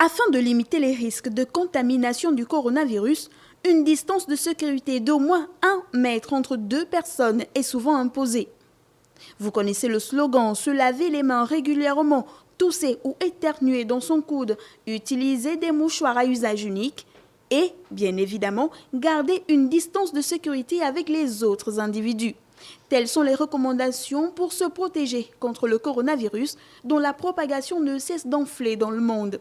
Afin de limiter les risques de contamination du coronavirus, une distance de sécurité d'au moins 1 mètre entre deux personnes est souvent imposée. Vous connaissez le slogan « Se laver les mains régulièrement, tousser ou éternuer dans son coude, utiliser des mouchoirs à usage unique » et, bien évidemment, garder une distance de sécurité avec les autres individus. Telles sont les recommandations pour se protéger contre le coronavirus dont la propagation ne cesse d'enfler dans le monde.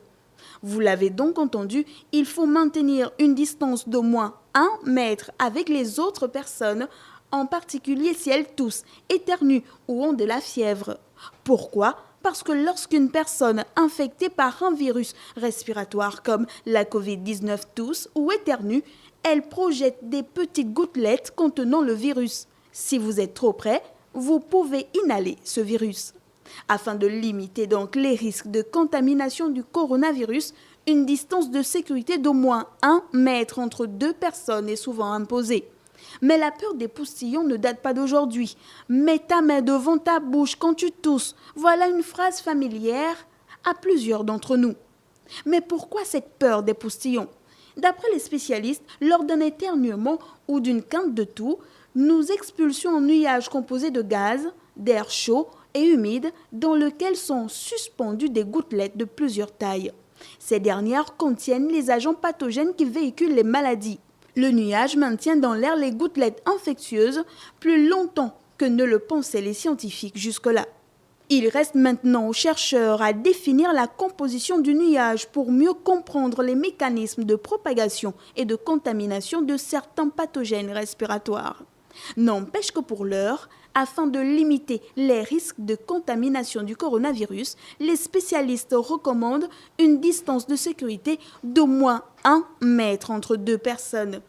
Vous l'avez donc entendu, il faut maintenir une distance d'au moins 1 mètre avec les autres personnes, en particulier si elles toussent, éternuent ou ont de la fièvre. Pourquoi ? Parce que lorsqu'une personne infectée par un virus respiratoire comme la Covid-19 tousse ou éternue, elle projette des petites gouttelettes contenant le virus. Si vous êtes trop près, vous pouvez inhaler ce virus. Afin de limiter donc les risques de contamination du coronavirus, une distance de sécurité d'au moins 1 mètre entre deux personnes est souvent imposée. Mais la peur des postillons ne date pas d'aujourd'hui. Mets ta main devant ta bouche quand tu tousses. Voilà une phrase familière à plusieurs d'entre nous. Mais pourquoi cette peur des postillons ? D'après les spécialistes, lors d'un éternuement ou d'une quinte de toux, nous expulsions un nuage composé de gaz, d'air chaud et humide dans lequel sont suspendues des gouttelettes de plusieurs tailles. Ces dernières contiennent les agents pathogènes qui véhiculent les maladies. Le nuage maintient dans l'air les gouttelettes infectieuses plus longtemps que ne le pensaient les scientifiques jusque-là. Il reste maintenant aux chercheurs à définir la composition du nuage pour mieux comprendre les mécanismes de propagation et de contamination de certains pathogènes respiratoires. N'empêche que pour l'heure, afin de limiter les risques de contamination du coronavirus, les spécialistes recommandent une distance de sécurité d'au moins 1 mètre entre deux personnes.